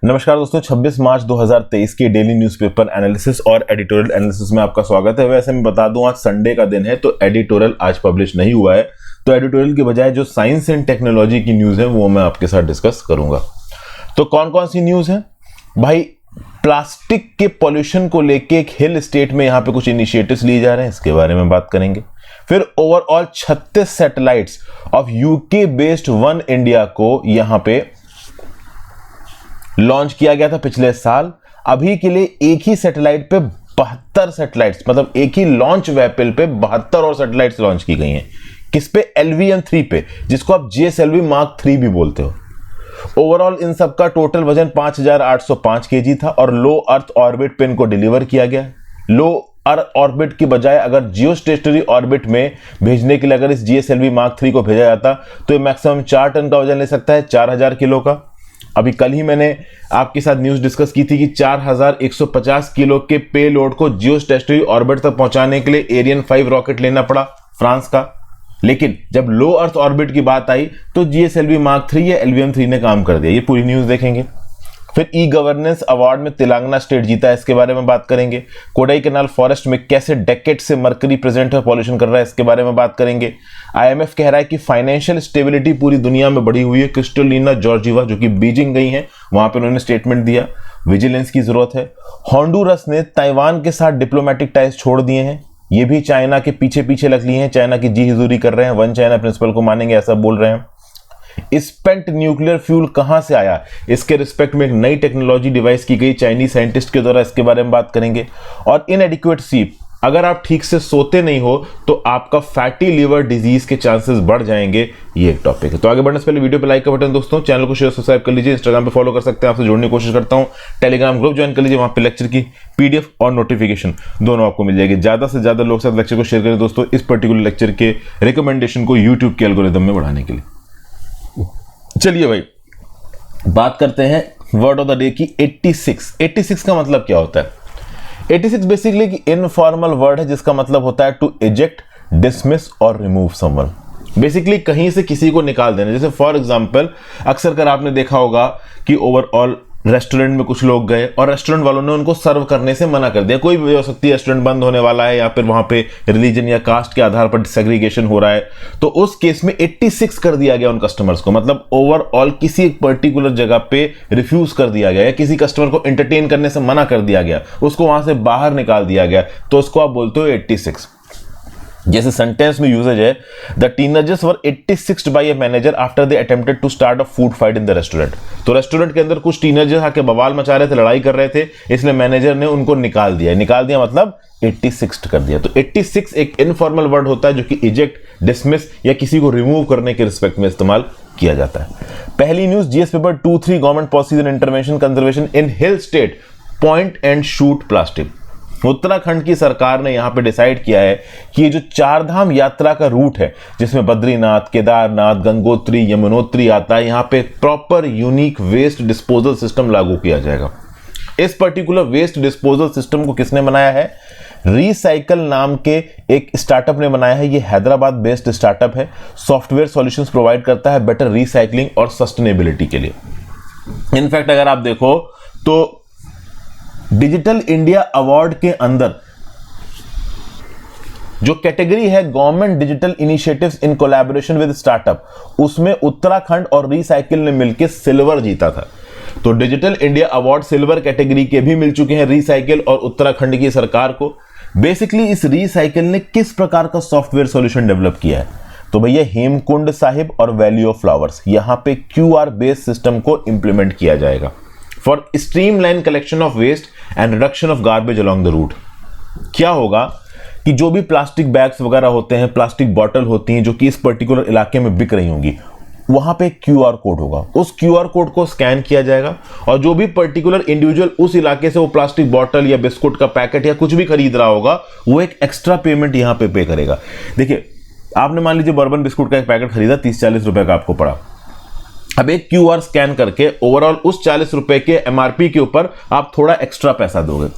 नमस्कार दोस्तों, 26 मार्च 2023 के डेली न्यूज़पेपर एनालिसिस और एडिटोरियल एनालिसिस में आपका स्वागत है। वैसे मैं बता दूं, आज संडे का दिन है तो एडिटोरियल आज पब्लिश नहीं हुआ है, तो एडिटोरियल के बजाय जो साइंस एंड टेक्नोलॉजी की न्यूज़ है वो मैं आपके साथ डिस्कस करूंगा। तो कौन कौन सी न्यूज़ है भाई? प्लास्टिक के पॉल्यूशन को लेके एक हिल स्टेट में यहाँ पे कुछ इनिशिएटिव्स लिए जा रहे हैं, इसके बारे में बात करेंगे। फिर overall 36 satellites of UK based one India को यहाँ पे लॉन्च किया गया था पिछले साल। अभी के लिए एक ही सैटेलाइट पे 72 सैटेलाइट्स, मतलब एक ही लॉन्च वेहिकल पे 72 और सैटेलाइट्स लॉन्च की गई हैं। किस पे? LVM-3 पे, जिसको आप GSLV Mark 3 भी बोलते हो। ओवरऑल इन सब का टोटल वजन 5805 kg था और लो अर्थ ऑर्बिट पे इनको डिलीवर किया गया। लो अर्थ ऑर्बिट की बजाय अगर जियो स्टेशनरी ऑर्बिट में भेजने के लिए अगर इस GSLV Mark 3 को भेजा जाता तो ये मैक्सिमम 4 टन का वजन ले सकता है, 4000 किलो का। अभी कल ही मैंने आपके साथ न्यूज़ डिस्कस की थी कि 4150 किलो के पे लोड को जियो स्टेशनरी ऑर्बिट तक पहुंचाने के लिए एरियन 5 रॉकेट लेना पड़ा फ्रांस का। लेकिन जब लो अर्थ ऑर्बिट की बात आई तो GSLV Mark 3 या LVM-3 ने काम कर दिया। ये पूरी न्यूज़ देखेंगे। फिर ई गवर्नेंस अवार्ड में तेलंगाना स्टेट जीता है, इसके बारे में बात करेंगे। कोडाई कैनाल फॉरेस्ट में कैसे डेकेड से मर्करी प्रेजेंट है, पॉल्यूशन कर रहा है, इसके बारे में बात करेंगे। IMF कह रहा है कि फाइनेंशियल स्टेबिलिटी पूरी दुनिया में बढ़ी हुई है। क्रिस्टलिना जॉर्जिवा जो कि बीजिंग गई हैं, वहां पर उन्होंने स्टेटमेंट दिया, विजिलेंस की जरूरत है। होंडुरस ने ताइवान के साथ डिप्लोमेटिक टाइज छोड़ दिए हैं। ये भी चाइना के पीछे पीछे लग लिए हैं, चाइना की जी हुजूरी कर रहे हैं, वन चाइना प्रिंसिपल को मानेंगे ऐसा बोल रहे हैं। स्पेंट न्यूक्लियर फ्यूल कहां से आया, इसके रिस्पेक्ट में एक नई टेक्नोलॉजी डिवाइस की गई चाइनीज साइंटिस्ट के द्वारा, इसके बारे में बात करेंगे। और इनएडिक्वेट स्लीप, अगर आप ठीक से सोते नहीं हो तो आपका फैटी लिवर डिजीज के चांसेस बढ़ जाएंगे, ये एक टॉपिक है। तो आगे बढ़ने से पहले वीडियो पे लाइक का बटन दोस्तों, चैनल को शेयर सब्सक्राइब कर लीजिए, इंस्टाग्राम पे फॉलो कर सकते हैं, आपसे जोड़ने की कोशिश करता हूं। टेलीग्राम ग्रुप ज्वाइन कर लीजिए, वहां पे लेक्चर की PDF और नोटिफिकेशन दोनों आपको मिल जाएगी। ज्यादा से ज्यादा लोग साथ लेक्चर को शेयर करें दोस्तों, इस पर्टिकुलर लेक्चर के रिकमेंडेशन को यूट्यूब के एल्गोरिदम में बढ़ाने के लिए। चलिए भाई, बात करते हैं वर्ड ऑफ द डे की 86 का मतलब क्या होता है? 86 बेसिकली की इनफॉर्मल वर्ड है जिसका मतलब होता है टू इजेक्ट, डिसमिस और रिमूव समवन। बेसिकली कहीं से किसी को निकाल देना। जैसे फॉर एग्जांपल अक्सर कर आपने देखा होगा कि ओवरऑल रेस्टोरेंट में कुछ लोग गए और रेस्टोरेंट वालों ने उनको सर्व करने से मना कर दिया। कोई भी हो सकती है, रेस्टोरेंट बंद होने वाला है या फिर वहां पे रिलीजन या कास्ट के आधार पर सेग्रीगेशन हो रहा है, तो उस केस में 86 कर दिया गया उन कस्टमर्स को। मतलब ओवरऑल किसी एक पर्टिकुलर जगह पे रिफ्यूज कर दिया गया या किसी कस्टमर को एंटरटेन करने से मना कर दिया गया, उसको वहां से बाहर निकाल दिया गया, तो उसको आप बोलते हो 86। जैसे सेंटेंस में यूजेज है, the teenagers were 86 by a manager after they attempted to start a food fight in the restaurant. तो रेस्टोरेंट के अंदर कुछ टीनेजर्स आके बवाल मचा रहे थे, लड़ाई कर रहे थे, इसलिए मैनेजर ने उनको निकाल दिया मतलब 86 कर दिया। तो 86 एक इनफॉर्मल वर्ड होता है जो कि इजेक्ट, डिसमिस या किसी को रिमूव करने के रिस्पेक्ट में इस्तेमाल किया जाता है। पहली news, GS paper 2-3 government policies and intervention conservation in hill state point and shoot plastic. Uttarakhand की सरकार ने यहां पे डिसाइड किया है कि ये जो चारधाम यात्रा का रूट है, जिसमें बद्रीनाथ, केदारनाथ, गंगोत्री, यमुनोत्री आता है, यहां पे proper unique waste disposal system लागू किया जाएगा। इस पर्टिकुलर वेस्ट डिस्पोजल सिस्टम को किसने बनाया है? रिसाइकल नाम के एक स्टार्टअप ने बनाया है। ये हैदराबाद बेस्ड स्टार्टअप है, सॉफ्टवेयर सॉल्यूशंस प्रोवाइड करता है बेटर रिसाइकलिंग और सस्टेनेबिलिटी के लिए। इनफैक्ट अगर आप देखो तो डिजिटल इंडिया अवार्ड के अंदर जो कैटेगरी है government digital initiatives in collaboration with startup, उसमें उत्तराखंड और रिसाइकिल ने मिलकर सिल्वर जीता था। तो digital India award silver category के भी मिल चुके हैं रिसाइकिल और उत्तराखंड की सरकार को। बेसिकली इस रिसाइकिल ने किस प्रकार का सॉफ्टवेयर सॉल्यूशन डेवलप किया है? तो भैया हेमकुंड साहिब और वैली ऑफ फ्लावर्स, यहां पे QR बेस्ड सिस्टम को इंप्लीमेंट किया जाएगा for streamline collection of waste and reduction of garbage along the route. क्या होगा कि जो भी प्लास्टिक बैग्स वगैरह होते हैं, प्लास्टिक बॉटल होती हैं जो कि इस पर्टिकुलर इलाके में बिक रही होंगी, वहां पे एक QR कोड होगा। उस QR कोड को स्कैन किया जाएगा और जो भी पर्टिकुलर इंडिविजुअल उस इलाके से वो प्लास्टिक बॉटल या बिस्कुट का पैकेट या कुछ भी खरीद रहा होगा, वो एक एक्स्ट्रा पेमेंट यहां पे करेगा। देखिए, आपने मान लीजिए बर्बन बिस्कुट का एक पैकेट खरीदा, 30-40 रुपए का आपको पड़ा। अब एक QR स्कैन करके ओवरऑल उस 40 रुपए के MRP के ऊपर आप थोड़ा एक्स्ट्रा पैसा दोगे।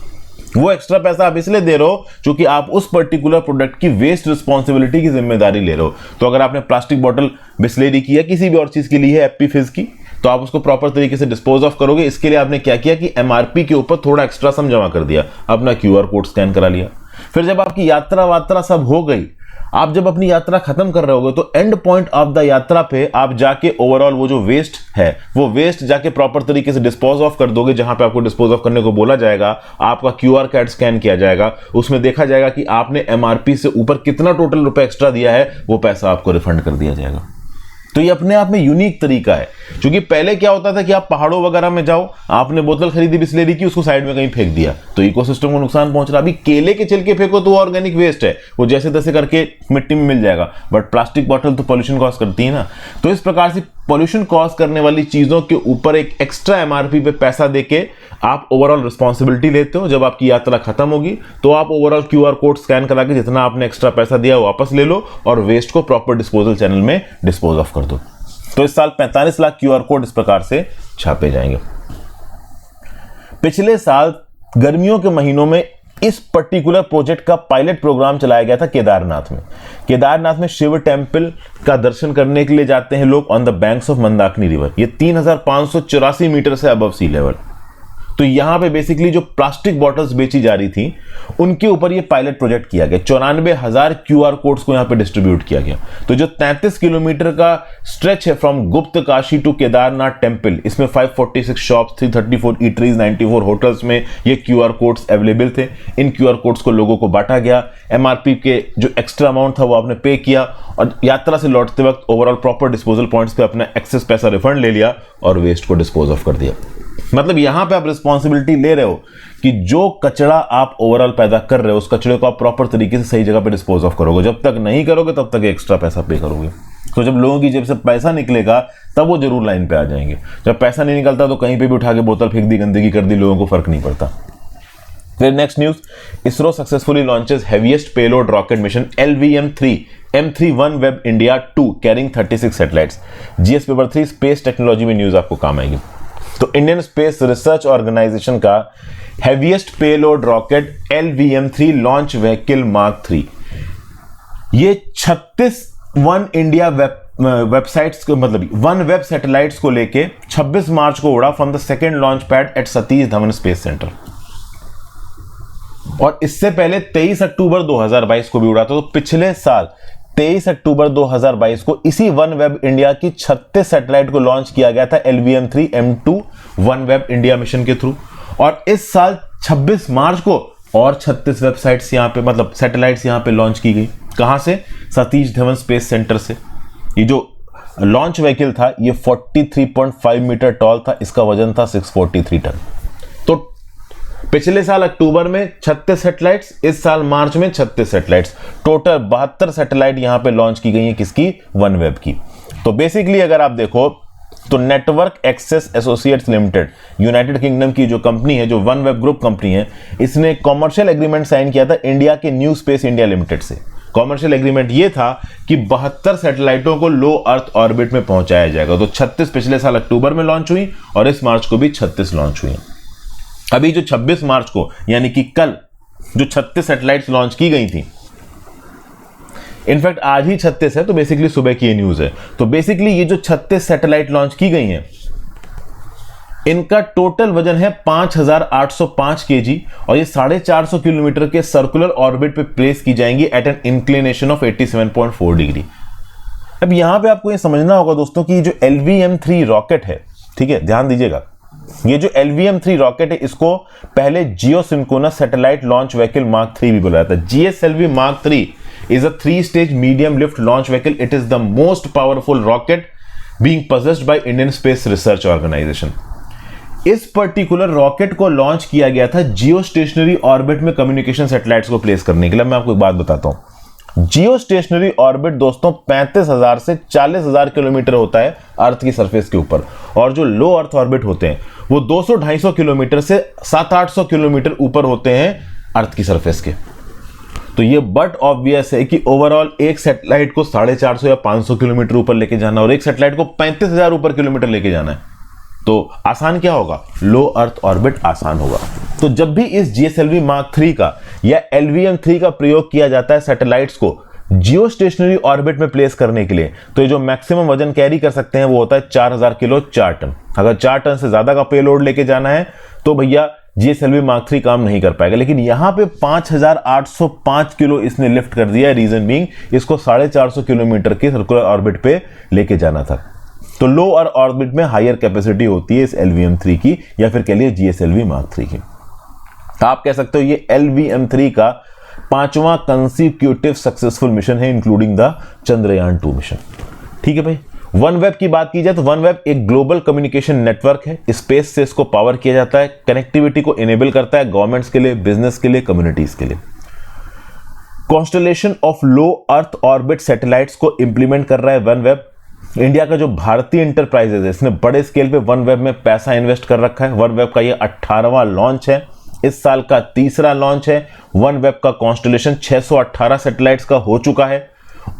वो एक्स्ट्रा पैसा आप इसलिए दे रहे हो क्योंकि आप उस पर्टिकुलर प्रोडक्ट की वेस्ट रिस्पॉन्सिबिलिटी की जिम्मेदारी ले रहे हो। तो अगर आपने प्लास्टिक बॉटल बिस्लेरी की या किसी भी और चीज की ली है, एप्पी फिज की, तो आप उसको प्रॉपर तरीके से डिस्पोज ऑफ करोगे। इसके लिए आपने क्या किया कि एमआरपी के ऊपर थोड़ा एक्स्ट्रा सम जमा कर दिया, अपना क्यूआर कोड स्कैन करा लिया। फिर जब आपकी यात्रा वात्रा सब हो गई, आप जब अपनी यात्रा खत्म कर रहे होगे तो एंड पॉइंट ऑफ द यात्रा पे आप जाके ओवरऑल वो जो वेस्ट है वो वेस्ट जाके प्रॉपर तरीके से डिस्पोज ऑफ कर दोगे। जहां पे आपको डिस्पोज ऑफ करने को बोला जाएगा, आपका क्यूआर कोड स्कैन किया जाएगा, उसमें देखा जाएगा कि आपने एमआरपी से ऊपर कितना टोटल रुपए एक्स्ट्रा दिया है, वो पैसा आपको रिफंड कर दिया जाएगा। तो ये अपने आप में यूनिक तरीका है, क्योंकि पहले क्या होता था कि आप पहाड़ों वगैरह में जाओ, आपने बोतल खरीदी बिस्लेरी की, उसको साइड में कहीं फेंक दिया तो इकोसिस्टम को नुकसान पहुंच रहा। अभी केले के छिलके फेंको तो ऑर्गेनिक वेस्ट है, वो जैसे तैसे करके मिट्टी में मिल जाएगा, बट प्लास्टिक बॉटल तो पॉल्यूशन कॉज करती है ना। तो इस प्रकार से पॉल्यूशन कॉज करने वाली चीजों के ऊपर एक एक्स्ट्रा एमआरपी पे पैसा देके आप ओवरऑल रिस्पॉन्सिबिलिटी लेते हो। जब आपकी यात्रा खत्म होगी तो आप ओवरऑल क्यूआर कोड स्कैन करा के जितना आपने एक्स्ट्रा पैसा दिया वापस ले लो और वेस्ट को प्रॉपर डिस्पोजल चैनल में डिस्पोज ऑफ कर दो। तो इस साल 45 लाख क्यूआर कोड इस प्रकार से छापे जाएंगे। पिछले साल गर्मियों के महीनों में इस पर्टिकुलर प्रोजेक्ट का पायलट प्रोग्राम चलाया गया था केदारनाथ में। केदारनाथ में शिव टेम्पल का दर्शन करने के लिए जाते हैं लोग on the banks of Mandakini river. ये 3584 मीटर से अबव सी लेवल। तो यहां पे बेसिकली जो प्लास्टिक बॉटल्स बेची जा रही थी उनके ऊपर ये पायलट प्रोजेक्ट किया गया। 94,000 क्यूआर कोड्स को यहां पे डिस्ट्रीब्यूट किया गया। तो जो 33 किलोमीटर का स्ट्रेच है फ्रॉम गुप्त काशी टू केदारनाथ टेम्पल, इसमें 546 शॉप्स, 334 ईटरीज, 94 होटल्स में ये क्यूआर कोड्स अवेलेबल थे। इन क्यूआर कोड्स को लोगों को बांटा गया। एमआरपी के जो एक्स्ट्रा अमाउंट था वो आपने पे किया और यात्रा से लौटते वक्त ओवरऑल प्रॉपर डिस्पोजल पॉइंट्स पे अपना एक्सेस पैसा रिफंड ले लिया और वेस्ट को डिस्पोज ऑफ कर दिया। मतलब यहां पे आप रिस्पॉन्सिबिलिटी ले रहे हो कि जो कचरा आप ओवरऑल पैदा कर रहे हो उस कचरे को आप प्रॉपर तरीके से सही जगह पे डिस्पोज ऑफ करोगे। जब तक नहीं करोगे तब तक एक्स्ट्रा पैसा पे करोगे। तो जब लोगों की जेब से पैसा निकलेगा तब वो जरूर लाइन पे आ जाएंगे। जब पैसा नहीं निकलता तो कहीं पे भी उठा के बोतल फेंक दी, गंदगी कर दी, लोगों को फर्क नहीं पड़ता। फिर next news, ISRO successfully launches heaviest payload rocket mission LVM-3 M3 OneWeb India 2 carrying 36 satellites. GS paper 3 space technology में न्यूज आपको काम आएगी। तो इंडियन स्पेस रिसर्च ऑर्गेनाइजेशन का heaviest payload rocket LVM-3 launch vehicle mark 3, ये 36 वन इंडिया वेबसाइट्स को, मतलब one web satellites को लेके 26 मार्च को उड़ा from the second launch pad at Satish Dhawan space centre. और इससे पहले 23 अक्टूबर 2022 को भी उड़ा था। तो पिछले साल 23 अक्टूबर 2022 को इसी वन वेब इंडिया की 36 सैटेलाइट को लॉन्च किया गया था LVM-3 M2 one web India mission के थ्रू। और इस साल 26 मार्च को और 36 वेबसाइट्स यहां पे, मतलब सैटेलाइट्स यहां पे लॉन्च की गई। कहां से? सतीश धवन स्पेस सेंटर से। ये जो लॉन्च व्हीकल था ये 43.5 मीटर टॉल था, इसका वजन था 643 टन। तो पिछले साल अक्टूबर में 36 सैटेलाइट्स, इस साल मार्च में 36 सैटेलाइट्स, टोटल 72 सैटेलाइट यहां पे लॉन्च की गई हैं। किसकी? वन वेब की। तो बेसिकली अगर आप देखो तो network access associates limited United Kingdom की जो कंपनी है, जो वन वेब ग्रुप कंपनी है, इसने कॉमर्शियल एग्रीमेंट साइन किया था इंडिया के न्यू स्पेस इंडिया लिमिटेड से। कॉमर्शियल एग्रीमेंट ये था कि 72 सैटेलाइटों को लो अर्थ ऑर्बिट में पहुंचाया जाएगा। तो 36 पिछले साल अक्टूबर में लॉन्च हुई और इस मार्च को भी 36 लॉन्च हुई। अभी जो 26 मार्च को यानी कि कल जो 36 सैटेलाइट्स लॉन्च की गई थी, इनफैक्ट आज ही 36 है, तो बेसिकली सुबह की ये न्यूज है। तो बेसिकली ये जो 36 सैटेलाइट लॉन्च की गई हैं, इनका टोटल वजन है 5805 केजी और ये 450 किलोमीटर के सर्कुलर ऑर्बिट पे प्लेस की जाएंगी at an inclination of 87.4 degree. अब यहां पे आपको ये समझना होगा दोस्तों कि जो LVM-3 रॉकेट है, ठीक है, ध्यान दीजिएगा, ये जो LVM-3 रॉकेट है इसको पहले geosynchronous satellite launch vehicle mark 3 भी बुलाया था। GSLV mark 3 is a 3-stage medium lift launch vehicle. It is the most powerful rocket being possessed by Indian Space Research Organization. इस पर्टिकुलर रॉकेट को launch किया गया था जियो स्टेशनरी ऑर्बिट में communication satellites को प्लेस करने के लिए। मैं आपको एक बात बताता हूं, जियो स्टेशनरी ऑर्बिट दोस्तों 35,000 से 40,000 किलोमीटर होता है अर्थ की सरफेस के ऊपर, और जो लो अर्थ ऑर्बिट होते हैं वो 200-250 किलोमीटर से 700-800 किलोमीटर ऊपर होते हैं अर्थ की सरफेस के। तो ये बट ऑब्वियस है कि ओवरऑल एक सैटेलाइट को 450 या 500 किलोमीटर ऊपर लेके जाना और एक सैटेलाइट को 35,000 ऊपर किलोमीटर लेके जाना है, तो आसान क्या होगा? लो अर्थ ऑर्बिट आसान होगा। तो जब भी इस GSLV मार्क 3 का या LVM-3 का प्रयोग किया जाता है सैटेलाइट्स को जियो स्टेशनरी ऑर्बिट में प्लेस करने के लिए तो ये जो मैक्सिमम वजन कैरी कर सकते हैं वो होता है 4000 किलो 4 टन। अगर 4 टन से ज्यादा का पेलोड लेके जाना है तो भैया GSLV Mark 3 काम नहीं कर पाएगा। लेकिन यहां पे 5805 किलो इसने लिफ्ट कर दिया। रीजन बीइंग इसको 450 किलोमीटर के सर्कुलर ऑर्बिट पे लेके जाना था। तो लोअर ऑर्बिट में हायर कैपेसिटी होती है इस LVM-3 की, या फिर कह लिए GSLV Mark 3 की। आप कह सकते हो ये LVM-3 का 5वां कंसेक्यूटिव सक्सेसफुल मिशन है, इंक्लूडिंग द चंद्रयान 2 मिशन। ठीक है भाई। OneWeb की बात की जाए तो OneWeb एक ग्लोबल कम्युनिकेशन नेटवर्क है। स्पेस से इसको पावर किया जाता है, कनेक्टिविटी को इनेबल करता है गवर्नमेंट्स के लिए, बिजनेस के लिए, कम्युनिटीज के लिए। Constellation of low earth orbit satellites को इंप्लीमेंट कर रहा है OneWeb। इंडिया का जो भारतीय इंटरप्राइजेज है इसने बड़े स्केल पे OneWeb में पैसा इन्वेस्ट कर रखा है। OneWeb का ये 18वां लॉन्च है, इस साल का तीसरा लॉन्च है। OneWeb का कॉन्स्टलेशन 618 सैटेलाइट्स का हो चुका है।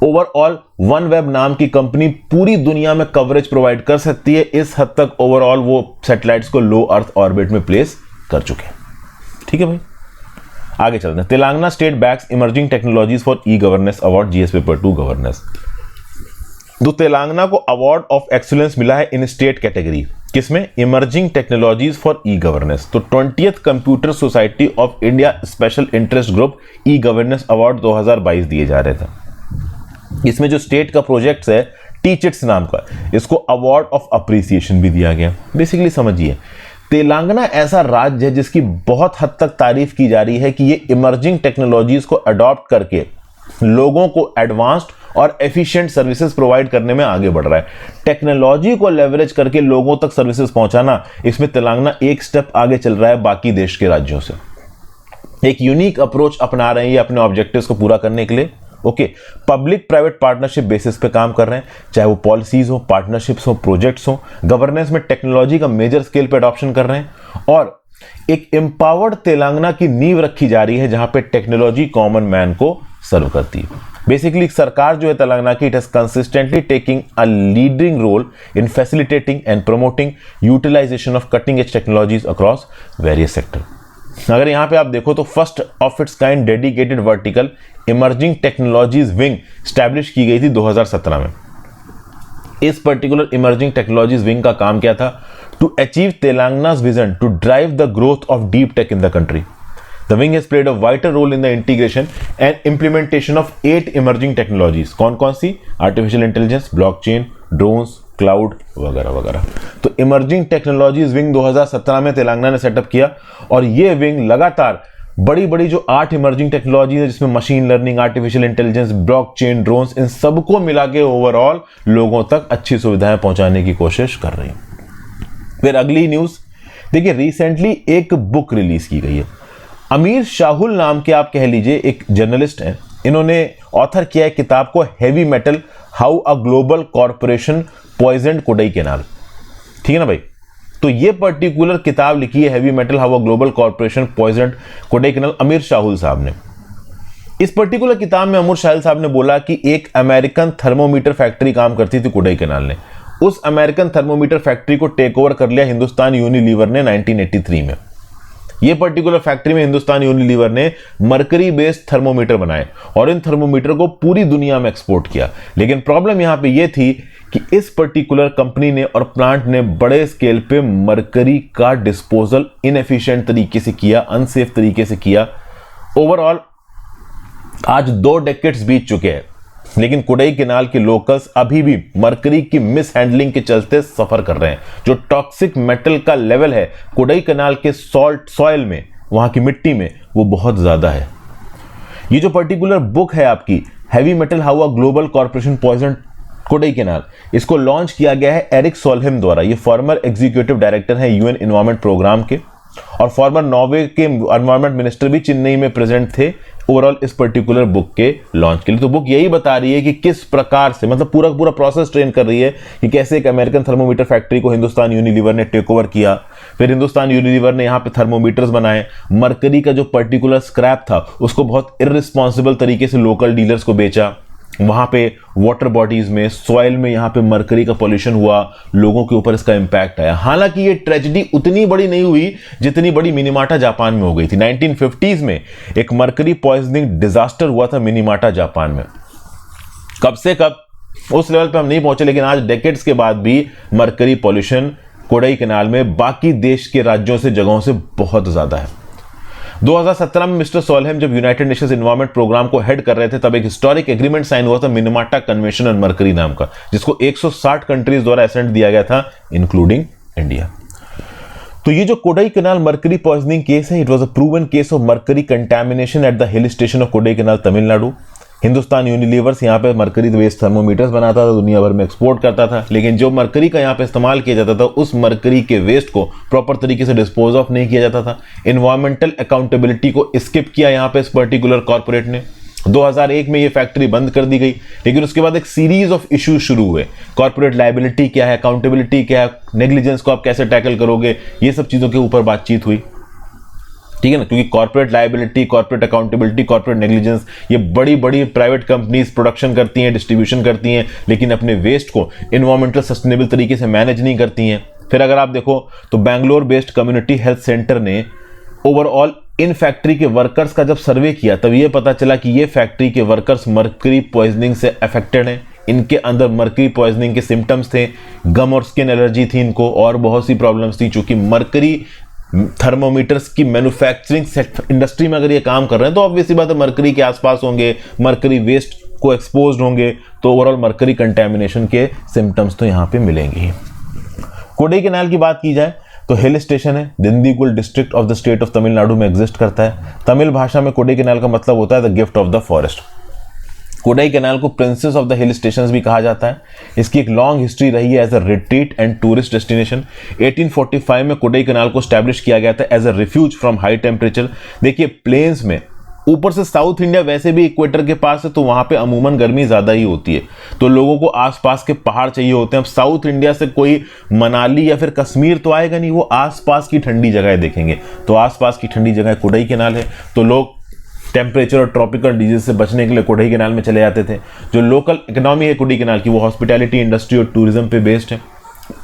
ओवरऑल OneWeb नाम की कंपनी पूरी दुनिया में कवरेज प्रोवाइड कर सकती है। इस हद तक ओवरऑल वो सैटेलाइट्स को लो अर्थ ऑर्बिट में प्लेस कर चुके हैं। ठीक है भाई, आगे चलते हैं। Telangana state bags emerging technologies for e governance award GS paper 2 governance. तो तेलंगाना को अवार्ड ऑफ एक्सीलेंस मिला है इन स्टेट कैटेगरी, किसमें? Emerging technologies for e governance. तो 20th computer society of India special interest group e governance award 2022 दिए जा रहे थे। इसमें जो स्टेट का प्रोजेक्ट है टीचिट्स नाम का, इसको अवार्ड ऑफ अप्रिसिएशन भी दिया गया। बेसिकली समझिए, तेलंगाना ऐसा राज्य है जिसकी बहुत हद तक तारीफ की जा रही है कि ये इमर्जिंग टेक्नोलॉजीज को अडॉप्ट करके लोगों को एडवांस्ड और एफिशिएंट सर्विसेज प्रोवाइड करने में आगे बढ़ रहा है। टेक्नोलॉजी को लेवरेज करके लोगों तक सर्विसेज पहुंचाना, इसमें तेलंगाना एक स्टेप आगे चल रहा है बाकी देश के राज्यों से। एक यूनिक अप्रोच अपना रहे हैं ये अपने ऑब्जेक्टिव्स को पूरा करने के लिए। Okay, public private partnership basis पे काम कर रहे हैं, चाहे वो पॉलिसीज हो, पार्टनरशिप्स हो, प्रोजेक्ट्स हो। गवर्नेंस में टेक्नोलॉजी का मेजर स्केल पे अडॉप्शन कर रहे हैं और एक एम्पावर्ड तेलंगाना की नींव रखी जा रही है जहां पे टेक्नोलॉजी कॉमन मैन को सर्व करती है। बेसिकली सरकार जो है तेलंगाना की, it is consistently taking a leading role in facilitating and promoting utilisation of cutting edge technologies across various sector. अगर यहां पे आप देखो तो first of its kind dedicated vertical emerging technologies wing establish की गई थी 2017 में। इस पर्टिकुलर इमर्जिंग टेक्नोलॉजीज विंग का काम क्या था? To achieve Telangana's vision to drive the growth of deep tech in the country. The wing has played a vital role in the integration and implementation of 8 emerging technologies. कौन सी? Artificial intelligence, blockchain, drones, cloud वगैरह वगैरह। तो emerging technologies wing 2017 में तेलंगाना ने setup किया और ये wing लगातार बड़ी बड़ी जो 8 इमर्जिंग टेक्नोलॉजीज है जिसमें machine learning, artificial intelligence, blockchain, drones, इन सबको मिला के ओवरऑल लोगों तक अच्छी सुविधाएं पहुंचाने की कोशिश कर रही है। फिर अगली न्यूज देखिए, रिसेंटली एक बुक रिलीज की गई है। अमीर शाहुल नाम के आप कह लीजिए एक जर्नलिस्ट हैं, इन्होंने ऑथर किया है किताब को heavy metal how a global corporation poisoned Kodaikanal. ठीक है ना भाई? तो ये पर्टिकुलर किताब लिखी है heavy metal how a global corporation poisoned Kodaikanal Amir Shahul साहब ने। इस पर्टिकुलर किताब में अमीर शाहुल साहब ने बोला कि एक अमेरिकन थर्मोमीटर फैक्ट्री काम करती थी कोडाईकनाल ने, उस अमेरिकन थर्मोमीटर फैक्ट्री को टेक ओवर कर लिया हिंदुस्तान यूनिलीवर ने 1983 में। ये पर्टिकुलर फैक्ट्री में हिंदुस्तान यूनिलीवर ने मरकरी बेस्ड थर्मोमीटर बनाए और इन थर्मोमीटर को पूरी दुनिया में एक्सपोर्ट किया। लेकिन प्रॉब्लम यहां पे ये थी कि इस पर्टिकुलर कंपनी ने और प्लांट ने बड़े स्केल पे मरकरी का डिस्पोजल इनएफिशिएंट तरीके से किया, अनसेफ तरीके से किया। ओवरऑल आज 2 डेकेड्स बीत चुके हैं, लेकिन कोडाईकनाल के लोकल्स अभी भी मरकरी की मिस हैंडलिंग के चलते सफर कर रहे हैं। जो टॉक्सिक मेटल का लेवल है कोडाईकनाल के सॉल्ट सॉइल में, वहां की मिट्टी में, वो बहुत ज्यादा है। ये जो पर्टिकुलर बुक है आपकी heavy metal how a global corporation poison Kodaikanal, इसको लॉन्च किया गया है एरिक सोलहिम द्वारा। ये फॉर्मर एग्जीक्यूटिव डायरेक्टर है यूएन एनवायरमेंट प्रोग्राम के और फॉर्मर नॉर्वे के एनवायरमेंट मिनिस्टर भी चेन्नई में प्रेजेंट थे ओवरऑल इस पर्टिकुलर बुक के लॉन्च के लिए। तो बुक यही बता रही है कि किस प्रकार से, मतलब पूरा प्रोसेस ट्रेन कर रही है कि कैसे एक अमेरिकन थर्मोमीटर फैक्ट्री को हिंदुस्तान यूनिलीवर ने टेक ओवर किया। फिर हिंदुस्तान यूनिलीवर ने यहाँ पे थर्मोमीटर्स बनाए, मरकरी का जो पर्टिकुलर स्क्रैप था उसको बहुत इररिस्पॉन्सिबल तरीके से लोकल डीलर्स को बेचा। वहां पे वाटर बॉडीज में, सॉइल में यहाँ पे मरकरी का पॉल्यूशन हुआ, लोगों के ऊपर इसका इंपैक्ट आया। हालांकि ये ट्रेजेडी उतनी बड़ी नहीं हुई जितनी बड़ी मिनीमाटा जापान में हो गई थी। 1950s में एक मरकरी पॉइजनिंग डिजास्टर हुआ था मिनीमाटा जापान में। कब से कब उस लेवल पे हम नहीं पहुंचे, लेकिन आज डेकेड्स के बाद भी मरकरी पॉल्यूशन कोडाई कैनाल में बाकी देश के राज्यों से, जगहों से बहुत ज्यादा है। 2017 में मिस्टर सोलहेम जब यूनाइटेड नेशंस एनवायरनमेंट प्रोग्राम को हेड कर रहे थे, तब एक हिस्टोरिक एग्रीमेंट साइन हुआ था मिनीमाटा कन्वेंशन ऑन मरकरी नाम का, जिसको 160 कंट्रीज द्वारा असेंट दिया गया था, इंक्लूडिंग इंडिया। तो ये जो Kodaikanal mercury poisoning case है, it was a proven case of mercury contamination at the hill station of Kodaikanal, Tamil Nadu. Hindustan Unilever's यहाँ पे मरकरी वेस्ट थर्मोमीटर्स बनाता था, दुनिया भर में एक्सपोर्ट करता था, लेकिन जो मरकरी का यहाँ पे इस्तेमाल किया जाता था, उस मरकरी के वेस्ट को प्रॉपर तरीके से डिस्पोज ऑफ नहीं किया जाता था। एनवायरमेंटल अकाउंटेबिलिटी को स्किप किया यहाँ पे इस पर्टिकुलर कॉर्पोरेट ने। 2001 में ये फैक्ट्री बंद कर दी गई, लेकिन उसके बाद एक सीरीज ऑफ इश्यूज शुरू हुए। कॉर्पोरेट लायबिलिटी क्या है, अकाउंटेबिलिटी क्या है, नेग्लिजेंस को आप कैसे टैकल करोगे, ये सब चीजों के ऊपर बातचीत हुई, ठीक है ना। क्योंकि corporate liability, corporate accountability, corporate negligence, ये बड़ी बड़ी प्राइवेट कंपनीज प्रोडक्शन करती हैं, डिस्ट्रीब्यूशन करती हैं, लेकिन अपने वेस्ट को एनवायरमेंटल सस्टेनेबल तरीके से मैनेज नहीं करती हैं। फिर अगर आप देखो तो Bangalore based community health centre ने ओवरऑल इन फैक्ट्री के वर्कर्स का जब सर्वे किया, तब ये पता चला कि ये फैक्ट्री के वर्कर्स मर्करी पॉइजनिंग से अफेक्टेड हैं। इनके अंदर मर्करी पॉइजनिंग के सिम्टम्स थे, गम और स्किन एलर्जी थी इनको, और बहुत सी प्रॉब्लम्स थी। चूंकि मर्करी थर्मोमीटर्स की मैन्युफैक्चरिंग इंडस्ट्री में अगर ये काम कर रहे हैं, तो ऑब्वियसली बात है मर्करी के आसपास होंगे, मर्करी वेस्ट को एक्सपोज्ड होंगे, तो ओवरऑल मर्करी कंटेमिनेशन के सिम्टम्स तो यहाँ पे मिलेंगे ही। कोडाई कैनाल की बात की जाए तो हिल स्टेशन है, Dindigul district of the state of Tamil Nadu में एग्जिस्ट करता है। तमिल भाषा में कोडाई कैनाल का मतलब होता है the gift of the forest. Kodaikanal को princess of the hill stations भी कहा जाता है। इसकी एक लॉन्ग हिस्ट्री रही है as a retreat and tourist destination. 1845 में कोडाई कैनाल को स्टैब्लिश किया गया था as a refuge from high temperature. देखिए प्लेन्स में, ऊपर से साउथ इंडिया वैसे भी इक्वेटर के पास है, तो वहां पे अमूमन गर्मी ज्यादा ही होती है, तो लोगों को आसपास के पहाड़ चाहिए होते हैं। अब साउथ इंडिया से कोई मनाली या फिर कश्मीर तो आएगा नहीं, वो आसपास की ठंडी जगह देखेंगे, तो आसपास की ठंडी जगह कोडाई कैनाल है। तो लोग टेम्परेचर और ट्रॉपिकल डिजीज से बचने के लिए कोडाई कैनाल में चले जाते थे। जो लोकल इकोनॉमी है कोडाई कैनाल की, वो हॉस्पिटैलिटी इंडस्ट्री और टूरिज्म पे बेस्ड है।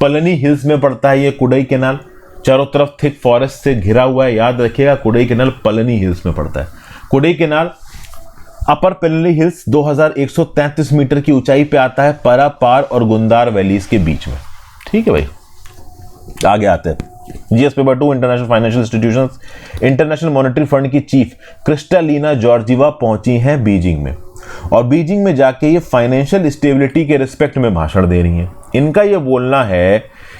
पलनी हिल्स में पड़ता है ये कोडाई कैनाल, चारों तरफ थिक फॉरेस्ट से घिरा हुआ है। याद रखिएगा कोडाई कैनाल पलनी हिल्स में पड़ता है। कोडाई कैनाल अपर पेलनी हिल्स 2133 मीटर की ऊंचाई पे आता है, परा पार और गुंदार वैलीज के बीच में। ठीक है भाई, आगे आते हैं। GS paper 2 international financial institutions. International monetary fund की चीफ क्रिस्टालिना जॉर्जिवा पहुंची हैं बीजिंग में, और बीजिंग में जाके ये फाइनेंशियल स्टेबिलिटी के रिस्पेक्ट में भाषण दे रही हैं। इनका ये बोलना है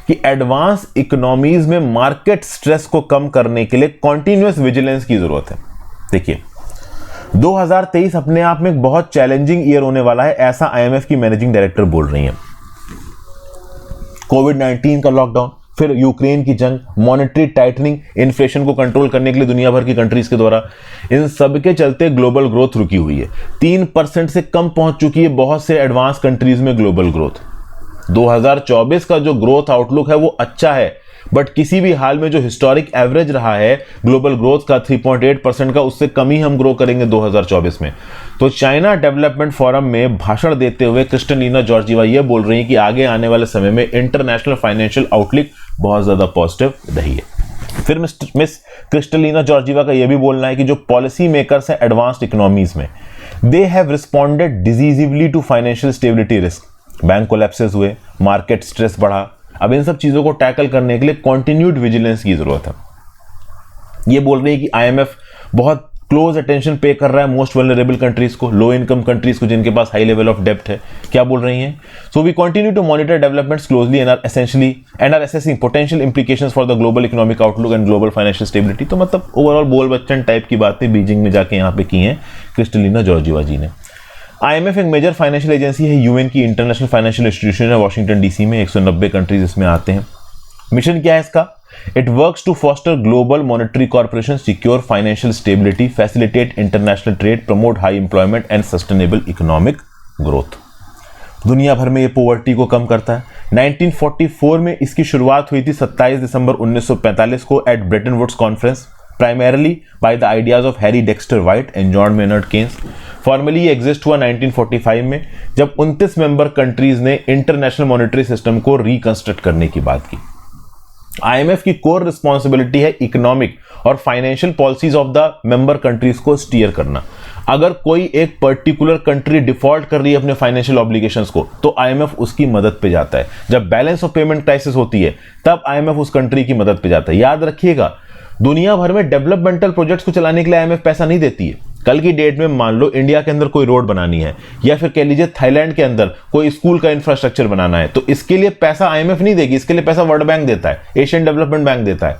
कि एडवांस इकोनॉमीज में मार्केट स्ट्रेस को कम करने के लिए कॉन्टिन्यूअस विजिलेंस की जरूरत है। देखिए 2023 अपने आप में एक बहुत चैलेंजिंग ईयर होने वाला है, ऐसा आईएमएफ की मैनेजिंग डायरेक्टर बोल रही हैं। कोविड-19 का लॉकडाउन, फिर यूक्रेन की जंग, मॉनेटरी टाइटनिंग, इन्फ्लेशन को कंट्रोल करने के लिए दुनिया भर की कंट्रीज के द्वारा, इन सब के चलते ग्लोबल ग्रोथ रुकी हुई है। 3% से कम पहुंच चुकी है बहुत से एडवांस कंट्रीज में ग्लोबल ग्रोथ। 2024 का जो ग्रोथ आउटलुक है वो अच्छा है, बट किसी भी हाल में जो हिस्टोरिक एवरेज रहा है ग्लोबल ग्रोथ का 3.8% का, उससे कम ही हम ग्रो करेंगे 2024 में। तो चाइना डेवलपमेंट फोरम में भाषण देते हुए क्रिस्टालिना जॉर्जिवा ये बोल रही है कि आगे आने वाले समय में इंटरनेशनल फाइनेंशियल आउटलुक बहुत ज्यादा पॉजिटिव रही है। फिर मिस क्रिस्टालिना जॉर्जिवा का यह भी बोलना है कि जो पॉलिसी मेकर्स हैं एडवांस्ड इकोनॉमीज में, they have responded decisively to financial stability risk. Bank collapses हुए, मार्केट स्ट्रेस बढ़ा। अब इन सब चीजों को टैकल करने के लिए कॉन्टिन्यूड विजिलेंस की जरूरत है। ये बोल रही है कि आईएमएफ बहुत क्लोज अटेंशन पे कर रहा है मोस्ट वल्नरेबल कंट्रीज को, लो इनकम कंट्रीज को, जिनके पास हाई लेवल ऑफ डेब्ट है। क्या बोल रही हैं? So we continue to monitor developments closely and are assessing potential implications for the global economic outlook and global financial stability. तो मतलब ओवरऑल बोल बच्चन टाइप की बातें बीजिंग में जाके यहाँ पे की हैं क्रिस्टालिना जॉर्जिवा जी ने। आईएमएफ एक मेजर फाइनेंशियल एजेंसी है, यूएन की इंटरनेशनल फाइनेंशियल इंस्टीट्यूशन है वॉशिंगटन डीसी में। 190 कंट्रीज इसमें आते हैं। मिशन क्या है इसका? It works to foster global monetary corporation, secure financial stability, facilitate international trade, promote high employment and sustainable economic growth. दुनिया भर में ये पॉवर्टी को कम करता है। 1944 में इसकी शुरुआत हुई थी 27 दिसंबर 1945 को at Bretton Woods conference, primarily by the ideas of Harry Dexter White and John Maynard Keynes। Formally ये एग्जिस्ट हुआ 1945 में, जब 29 मेंबर कंट्रीज ने इंटरनेशनल मॉनेटरी सिस्टम को रिकंस्ट्रक्ट करने की बात की। आईएमएफ की कोर रिस्पॉन्सिबिलिटी है इकोनॉमिक और financial policies of the member countries को स्टीयर करना। अगर कोई एक पर्टिकुलर कंट्री डिफॉल्ट कर रही है अपने फाइनेंशियल ऑब्लिगेशंस को, तो आईएमएफ उसकी मदद पे जाता है। जब बैलेंस ऑफ पेमेंट क्राइसिस होती है तब आईएमएफ उस कंट्री की मदद पे जाता है। याद रखिएगा, दुनिया भर में डेवलपमेंटल प्रोजेक्ट्स को चलाने के लिए आईएमएफ पैसा नहीं देती है। कल की डेट में मान लो इंडिया के अंदर कोई रोड बनानी है, या फिर कह लीजिए थाईलैंड के अंदर कोई स्कूल का इंफ्रास्ट्रक्चर बनाना है, तो इसके लिए पैसा आईएमएफ नहीं देगी, इसके लिए पैसा वर्ल्ड बैंक देता है, एशियन डेवलपमेंट बैंक देता है।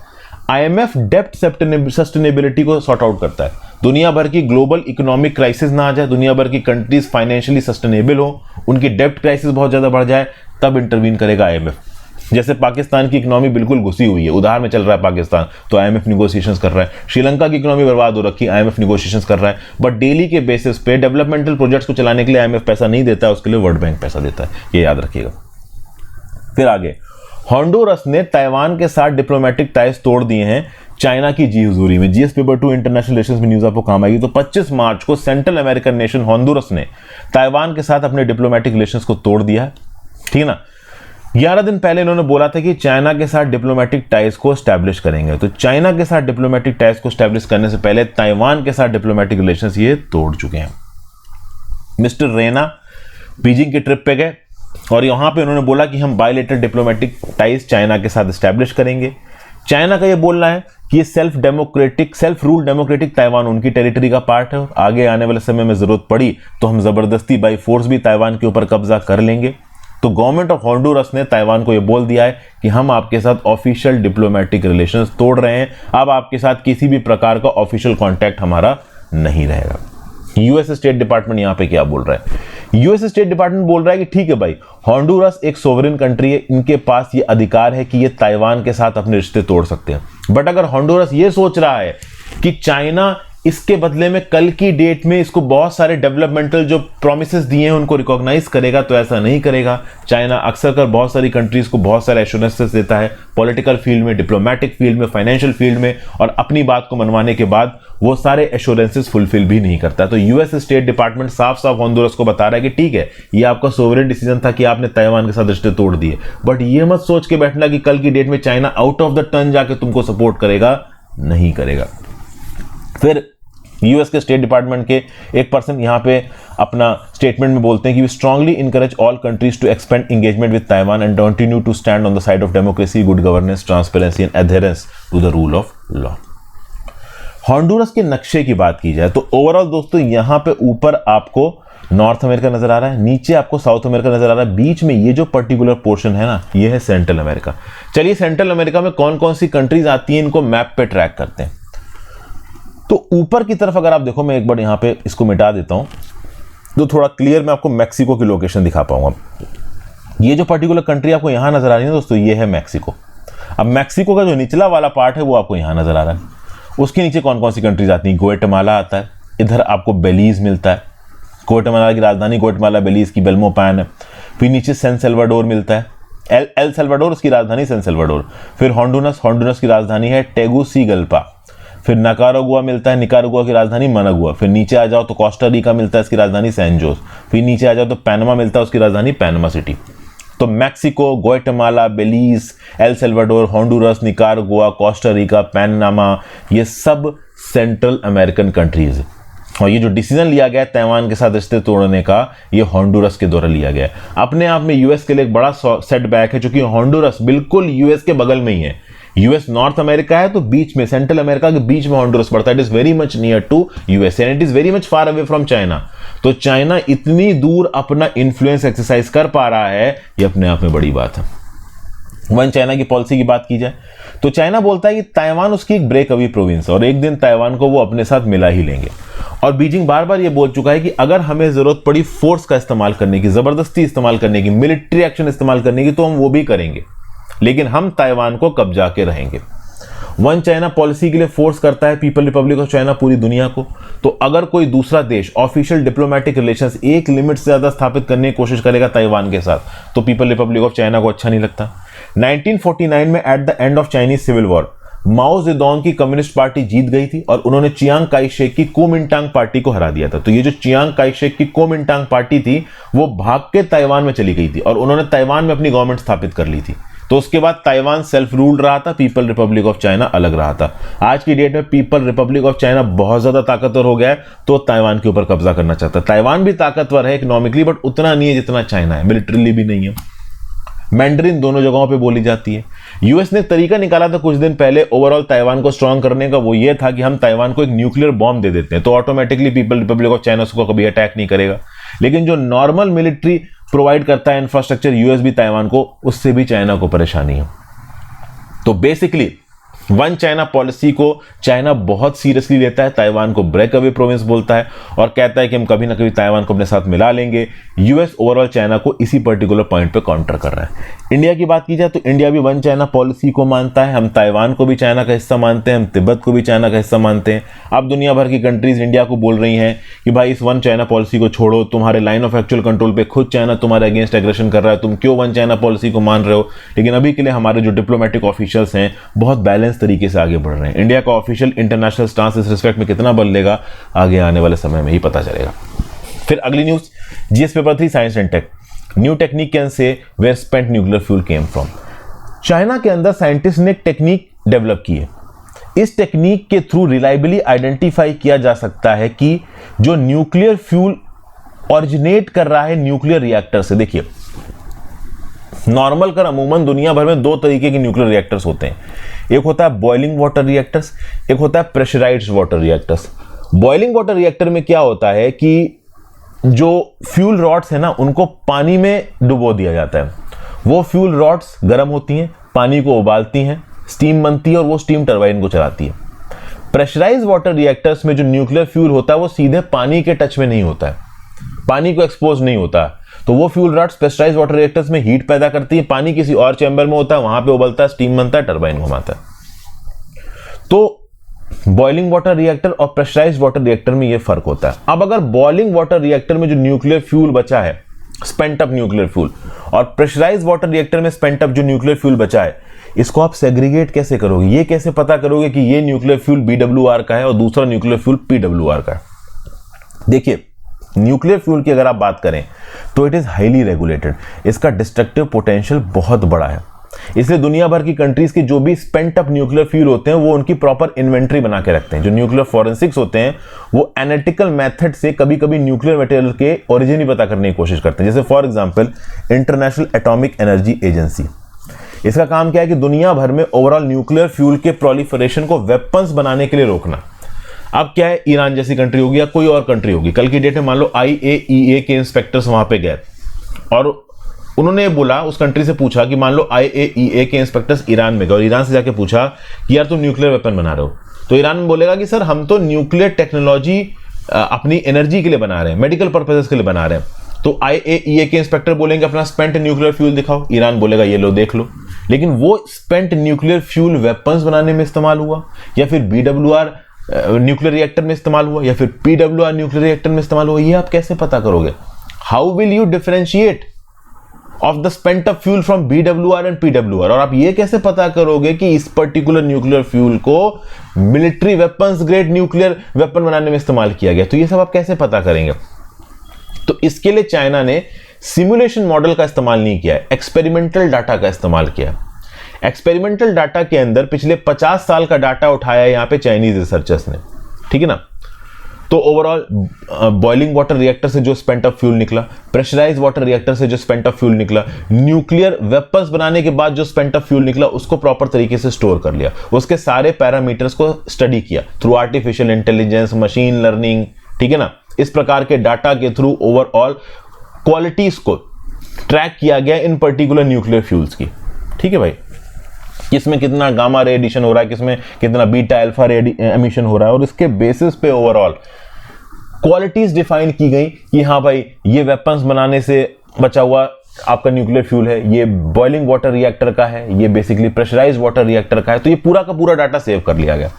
आईएमएफ डेप्ट सस्टेनेबिलिटी को सॉर्ट आउट करता है। दुनिया भर की ग्लोबल इकोनॉमिक क्राइसिस ना आ जाए, दुनिया भर की कंट्रीज फाइनेंशियली सस्टेनेबल हो, उनकी डेप्ट क्राइसिस बहुत ज्यादा बढ़ जाए, तब इंटरवीन करेगा आईएमएफ। जैसे पाकिस्तान की इकोनॉमी बिल्कुल घुसी हुई है, उधार में चल रहा है पाकिस्तान, तो आईएमएफ निगोशिएशंस कर रहा है। श्रीलंका की इकोनॉमी बर्बाद हो रखी, आईएमएफ निगोशिएशंस कर रहा है। बट डेली के बेसिस पे डेवलपमेंटल प्रोजेक्ट्स को चलाने के लिए आईएमएफ पैसा नहीं देता है, उसके लिए वर्ल्ड बैंक पैसा देता है, ये याद रखिएगा। फिर आगे, होंडुरस ने ताइवान के साथ डिप्लोमेटिक टाइज तोड़ दिए हैं चाइना की जी हुजूरी में। जीएस पेपर 2 इंटरनेशनल रिलेशंस में न्यूज आपको काम आएगी। तो 25 मार्च को सेंट्रल अमेरिकन नेशन होंडुरस ने ताइवान के साथ अपने डिप्लोमेटिक रिलेशंस को तोड़ दिया है, ठीक है ना। 11 दिन पहले इन्होंने बोला था कि चाइना के साथ डिप्लोमेटिक टाइज को स्टैब्लिश करेंगे। तो चाइना के साथ डिप्लोमेटिक टाइज को स्टैब्लिश करने से पहले ताइवान के साथ डिप्लोमेटिक रिलेशंस ये तोड़ चुके हैं। मिस्टर रेना बीजिंग की ट्रिप पे गए और यहां पे उन्होंने बोला कि हम बायलेटरल डिप्लोमेटिक टाइज चाइना के साथ स्टैब्लिश करेंगे। चाइना का ये बोलना है कि ये सेल्फ रूल डेमोक्रेटिक ताइवान उनकी टेरिटरी का पार्ट है, आगे आने वाले समय में जरूरत पड़ी तो हम जबरदस्ती बाई फोर्स भी ताइवान के ऊपर कब्जा कर लेंगे। तो गवर्नमेंट ऑफ होंडुरस ने ताइवान को यह बोल दिया है कि हम आपके साथ ऑफिशियल डिप्लोमेटिक रिलेशंस तोड़ रहे हैं, अब आपके साथ किसी भी प्रकार का ऑफिशियल कांटेक्ट हमारा नहीं रहेगा। यूएस स्टेट डिपार्टमेंट यहां पे क्या बोल रहा है? यूएस स्टेट डिपार्टमेंट बोल रहा है कि ठीक है भाई, होंडुरस एक सोवरेन कंट्री है, इनके पास ये अधिकार है कि ये ताइवान के साथ अपने रिश्ते तोड़ सकते हैं। बट अगर होंडुरस ये सोच रहा है कि चाइना इसके बदले में कल की डेट में इसको बहुत सारे डेवलपमेंटल जो प्रोमिसेस दिए हैं उनको रिकॉग्नाइज करेगा, तो ऐसा नहीं करेगा। चाइना अक्सर कर बहुत सारी कंट्रीज को बहुत सारे एश्योरेंसेस देता है, पॉलिटिकल फील्ड में, डिप्लोमेटिक फील्ड में, फाइनेंशियल फील्ड में, और अपनी बात को मनवाने के बाद वो सारे एश्योरेंसेस फुलफिल भी नहीं करता। तो यूएस स्टेट डिपार्टमेंट साफ साफ होंडुरस को बता रहा है कि ठीक है, ये आपका सोवरेन डिसीजन था कि आपने ताइवान के साथ रिश्ते तोड़ दिए, बट ये मत सोच के बैठना कि कल की डेट में China out of the turn जाके तुमको सपोर्ट करेगा, नहीं करेगा। फिर यूएस के स्टेट डिपार्टमेंट के एक पर्सन यहां पे अपना स्टेटमेंट में बोलते हैं कि we strongly encourage all countries to expand engagement with Taiwan and continue to stand on the side of democracy, good governance, transparency and adherence to the rule of law. Honduras के नक्शे की बात की जाए तो ओवरऑल दोस्तों यहां पे ऊपर आपको नॉर्थ अमेरिका नजर आ रहा है, नीचे आपको साउथ अमेरिका नजर आ रहा है, बीच में ये जो पर्टिकुलर पोर्शन है ना, ये है सेंट्रल अमेरिका। चलिए सेंट्रल अमेरिका में कौन कौन सी कंट्रीज आती हैं इनको मैप पे ट्रैक करते हैं। तो ऊपर की तरफ अगर आप देखो, मैं एक बार यहां पे इसको मिटा देता हूं तो थोड़ा क्लियर मैं आपको मैक्सिको की लोकेशन दिखा पाऊंगा। ये जो पर्टिकुलर कंट्री आपको यहां नजर आ रही है दोस्तों, ये है मैक्सिको। अब मैक्सिको का जो निचला वाला पार्ट है वो आपको यहां नजर आ रहा है। उसके नीचे कौन कौन सी कंट्रीज आती हैं? ग्वाटेमाला आता है, इधर आपको बेलीज मिलता है, ग्वाटेमाला की राजधानी ग्वाटेमाला, बेलीज की बेल्मोपान है। फिर नीचे सैन सल्वाडोर मिलता है, एल सल्वाडोर उसकी राजधानी सैन सल्वाडोर। फिर होंडुरस की राजधानी है टेगुसिगल्पा। फिर निकारागुआ मिलता है, निकारागुआ की राजधानी मनागुआ। फिर नीचे आ जाओ तो कोस्टा रिका मिलता है, इसकी राजधानी सैन जोस। फिर नीचे आ जाओ तो पैनमा मिलता है, उसकी राजधानी पैनमा सिटी। तो Mexico, Guatemala, Belize, El Salvador, Honduras, Nicaragua, Costa Rica, Panama, ये सब सेंट्रल अमेरिकन कंट्रीज। और ये जो डिसीजन लिया गया ताइवान के साथ रिश्ते तोड़ने का, ये होंडुरस के द्वारा लिया गया। अपने आप में यूएस के लिए एक बड़ा सेटबैक है, क्योंकि होंडुरस बिल्कुल यूएस के बगल में ही है। यूएस नॉर्थ अमेरिका है तो बीच में, सेंट्रल अमेरिका के बीच में होंडुरस पड़ता है। It is very much near to US and it is very much far away from China. तो चाइना इतनी दूर अपना इन्फ्लुएंस एक्सरसाइज कर पा रहा है, ये अपने आप में बड़ी बात है। वन चाइना की पॉलिसी की बात की जाए तो चाइना बोलता है कि ताइवान उसकी एक ब्रेक अवे प्रोविंस है और एक दिन ताइवान को वो अपने साथ मिला ही लेंगे। और बीजिंग बार बार ये बोल चुका है कि अगर हमें जरूरत पड़ी फोर्स का इस्तेमाल करने की, जबरदस्ती इस्तेमाल करने की, मिलिट्री एक्शन इस्तेमाल करने की, तो हम वो भी करेंगे, लेकिन हम ताइवान को कब्जा के रहेंगे। वन चाइना पॉलिसी के लिए फोर्स करता है पीपल रिपब्लिक ऑफ चाइना पूरी दुनिया को। तो अगर कोई दूसरा देश ऑफिशियल डिप्लोमेटिक रिलेशंस एक लिमिट से ज्यादा स्थापित करने की कोशिश करेगा ताइवान के साथ, तो पीपल रिपब्लिक ऑफ चाइना को अच्छा नहीं लगता। 1949 में at the end of Chinese civil war, Mao Zedong की कम्युनिस्ट पार्टी जीत गई थी और उन्होंने चियांग काई शेक की कुओमिंटांग पार्टी को हरा दिया था। तो ये जो चियांग काई शेक की कुओमिंटांग पार्टी थी वो भाग के ताइवान में चली गई थी और उन्होंने ताइवान में अपनी गवर्नमेंट स्थापित कर ली थी। तो उसके बाद ताइवान सेल्फ रूल्ड रहा था, पीपल रिपब्लिक ऑफ चाइना अलग रहा था। आज की डेट में पीपल रिपब्लिक ऑफ चाइना बहुत ज्यादा ताकतवर हो गया है, तो ताइवान के ऊपर कब्जा करना चाहता है। ताइवान भी ताकतवर है इकोनॉमिकली, बट उतना नहीं है जितना चाइना है, मिलिट्रीली भी नहीं है। मैंडरिन दोनों जगहों पे बोली जाती है। यूएस ने एक तरीका निकाला था कुछ दिन पहले ओवरऑल ताइवान को स्ट्रांग करने का, वो ये था कि हम ताइवान को एक न्यूक्लियर बॉम्ब दे देते हैं तो automatically people Republic of China उसको कभी अटैक नहीं करेगा। लेकिन जो नॉर्मल मिलिट्री प्रोवाइड करता है इंफ्रास्ट्रक्चर यूएस भी ताइवान को, उससे भी चाइना को परेशानी है। तो बेसिकली वन चाइना पॉलिसी को चाइना बहुत सीरियसली लेता है, ताइवान को ब्रेक अवे प्रोविंस बोलता है और कहता है कि हम कभी ना कभी ताइवान को अपने साथ मिला लेंगे। यूएस ओवरऑल चाइना को इसी पर्टिकुलर पॉइंट पे काउंटर कर रहा है। इंडिया की बात की जाए तो इंडिया भी वन चाइना पॉलिसी को मानता है, हम ताइवान को भी चाइना का हिस्सा मानते हैं, हम तिब्बत को भी चाइना का हिस्सा मानते हैं। अब दुनिया भर की कंट्रीज इंडिया को बोल रही हैं कि भाई इस वन चाइना पॉलिसी को छोड़ो, तुम्हारे लाइन ऑफ एक्चुअल कंट्रोल पे खुद चाइना तुम्हारे अगेंस्ट एग्रेशन कर रहा है, तुम क्यों वन चाइना पॉलिसी को मान रहे हो। लेकिन अभी के लिए हमारे जो डिप्लोमेटिक ऑफिशियल्स हैं बहुत बैलेंस तरीके से आगे बढ़ रहे हैं। इंडिया का ऑफिशियल इंटरनेशनल स्टांस इस रिस्पेक्ट में कितना बदलेगा आगे आने वाले समय में ही पता चलेगा। फिर अगली news, GS paper 3 science and tech, new technique can see where spent nuclear fuel came from. China के अंदर साइंटिस्ट ने एक टेक्निक डेवलप की है। इस टेक्निक के थ्रू रिलायबली आइडेंटिफाई किया जा सकता है कि जो न्यूक्लियर फ्यूल ओरिजिनेट कर रहा है न्यूक्लियर रिएक्टर से। देखिए नॉर्मल कर अमूमन दुनिया भर में 2 तरीके के न्यूक्लियर रिएक्टर्स होते हैं, एक होता है बॉइलिंग वाटर रिएक्टर्स, एक होता है pressurised water reactors. Boiling water reactor में क्या होता है कि जो फ्यूल रॉड्स है ना उनको पानी में डुबो दिया जाता है, वो फ्यूल रॉड्स गर्म होती हैं, पानी को उबालती हैं, स्टीम बनती है और वो स्टीम टरबाइन को चलाती है। प्रेशराइज्ड वाटर रिएक्टर्स में जो न्यूक्लियर फ्यूल होता है वो सीधे पानी के टच में नहीं होता है, पानी को एक्सपोज नहीं होता है, तो वो fuel rods pressurised water reactors में हीट पैदा करती है, पानी किसी और चैम्बर में होता है, वहां पे उबलता है, स्टीम बनता है, टरबाइन घुमाता है। तो बॉइलिंग वाटर रिएक्टर और प्रेशराइज्ड वाटर रिएक्टर में ये फर्क होता है। अब अगर बॉइलिंग वाटर रिएक्टर में जो न्यूक्लियर फ्यूल बचा है, स्पेंट अप न्यूक्लियर फ्यूल, और प्रेशराइज्ड वाटर रिएक्टर में स्पेंट अप जो न्यूक्लियर फ्यूल बचा है, इसको आप सेग्रीगेट कैसे करोगे? ये कैसे पता करोगे कि ये न्यूक्लियर फ्यूल BWR का है और दूसरा न्यूक्लियर फ्यूल PWR का है? देखिए न्यूक्लियर फ्यूल की अगर आप बात करें तो इट इज हाईली रेगुलेटेड, इसका डिस्ट्रक्टिव पोटेंशियल बहुत बड़ा है, इसलिए दुनिया भर की कंट्रीज के जो भी स्पेंट अप न्यूक्लियर फ्यूल होते हैं वो उनकी प्रॉपर इन्वेंट्री बना के रखते हैं। जो न्यूक्लियर फॉरेंसिक्स होते हैं वो एनालिटिकल मेथड से कभी कभी न्यूक्लियर मटेरियल के ओरिजिन ही पता करने की कोशिश करते हैं। जैसे for example international atomic energy agency, इसका काम क्या है कि दुनिया भर में ओवरऑल न्यूक्लियर फ्यूल के प्रोलिफरेशन को वेपन्स बनाने के लिए रोकना। अब क्या है, ईरान जैसी कंट्री होगी या कोई और कंट्री होगी, कल की डेट में मान लो IAEA के इंस्पेक्टर्स वहां पे गए और उन्होंने बोला, उस कंट्री से पूछा कि मान लो IAEA के इंस्पेक्टर्स ईरान में गए और ईरान से जाके पूछा कि यार तुम न्यूक्लियर वेपन बना रहे हो, तो ईरान में बोलेगा कि सर हम तो न्यूक्लियर टेक्नोलॉजी अपनी एनर्जी के लिए बना रहे हैं, मेडिकल पर्पसेस के लिए बना रहे हैं। तो IAEA के इंस्पेक्टर बोलेंगे अपना स्पेंट न्यूक्लियर फ्यूल दिखाओ, ईरान बोलेगा ये लो देख लो, लेकिन वो स्पेंट न्यूक्लियर फ्यूल वेपन्स बनाने में इस्तेमाल हुआ या फिर BWR न्यूक्लियर रिएक्टर में इस्तेमाल हुआ या फिर PWR न्यूक्लियर रिएक्टर में इस्तेमाल हुआ, ये आप कैसे पता करोगे? How will you differentiate of the spent up fuel from BWR and PWR? और आप ये कैसे पता करोगे कि इस पर्टिकुलर न्यूक्लियर फ्यूल को military weapons grade nuclear weapon बनाने में इस्तेमाल किया गया? तो ये सब आप कैसे पता करेंगे? तो इसके लिए चाइना ने सिमुलेशन मॉडल का इस्तेमाल नहीं किया है, एक्सपेरिमेंटल डाटा का इस्तेमाल किया है। एक्सपेरिमेंटल डाटा के अंदर पिछले 50 साल का डाटा उठाया है यहां पे चाइनीज रिसर्चर्स ने, ठीक है ना। तो ओवरऑल बॉइलिंग वाटर रिएक्टर से जो स्पेंट अप फ्यूल निकला, प्रेशराइज्ड वाटर रिएक्टर से जो स्पेंट अप फ्यूल निकला, न्यूक्लियर वेपन्स बनाने के बाद जो स्पेंट अप फ्यूल निकला, उसको प्रॉपर तरीके से स्टोर कर लिया, उसके सारे पैरामीटर्स को स्टडी किया through artificial intelligence, machine learning, ठीक है ना। इस प्रकार के डाटा के थ्रू ओवरऑल क्वालिटीज को ट्रैक किया गया इन पर्टिकुलर न्यूक्लियर फ्यूल्स की, ठीक है भाई। किसमें कितना गामा रे एडिशन हो रहा है, किसमें कितना बीटा अल्फा रे एमिशन हो रहा है, और इसके बेसिस पे ओवरऑल क्वालिटीज डिफाइन की गई कि हाँ भाई ये वेपन्स बनाने से बचा हुआ आपका न्यूक्लियर फ्यूल है, ये बॉइलिंग वाटर रिएक्टर का है, ये बेसिकली प्रेशराइज्ड वाटर रिएक्टर का है। तो ये पूरा का पूरा डाटा सेव कर लिया गया।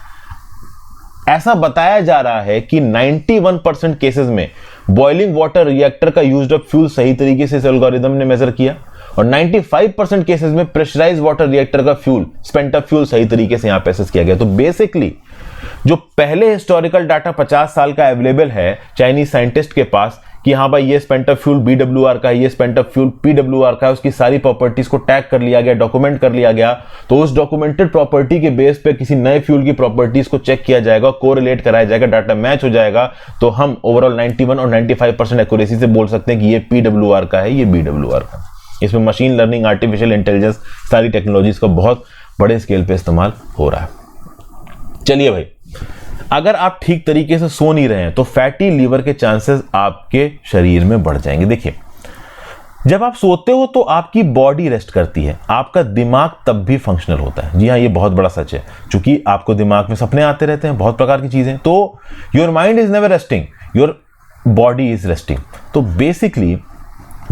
ऐसा बताया जा रहा है कि 91% केसेस में बॉइलिंग वाटर रिएक्टर का यूज्ड अप फ्यूल सही तरीके से इस एल्गोरिथम ने मेजर किया और 95% केसेस में प्रेशराइज वाटर रिएक्टर का फ्यूल, स्पेंट अप फ्यूल सही तरीके से यहां पे असेस किया गया। तो बेसिकली जो पहले हिस्टोरिकल डाटा 50 साल का अवेलेबल है चाइनीज साइंटिस्ट के पास कि हाँ भाई ये स्पेंट अप फ्यूल BWR का है, ये स्पेंट अप फ्यूल PWR का है, उसकी सारी प्रॉपर्टीज को टैग कर लिया गया, डॉक्यूमेंट कर लिया गया। तो उस डॉक्यूमेंटेड प्रॉपर्टी के बेस पे किसी नए फ्यूल की प्रॉपर्टीज को चेक किया जाएगा, कोरिलेट कराया जाएगा, डाटा मैच हो जाएगा, तो हम ओवरऑल 91 और 95% एक्यूरेसी से बोल सकते हैं कि ये PWR का है, ये BWR का। इसमें मशीन लर्निंग, आर्टिफिशियल इंटेलिजेंस, सारी टेक्नोलॉजीज का बहुत बड़े स्केल पे इस्तेमाल हो रहा है। चलिए भाई, अगर आप ठीक तरीके से सो नहीं रहे हैं तो फैटी लीवर के चांसेस आपके शरीर में बढ़ जाएंगे। देखिए, जब आप सोते हो तो आपकी बॉडी रेस्ट करती है, आपका दिमाग तब भी फंक्शनल होता है। जी हाँ, ये बहुत बड़ा सच है, क्योंकि आपको दिमाग में सपने आते रहते हैं, बहुत प्रकार की चीजें। तो your mind is never resting, your body is resting. तो बेसिकली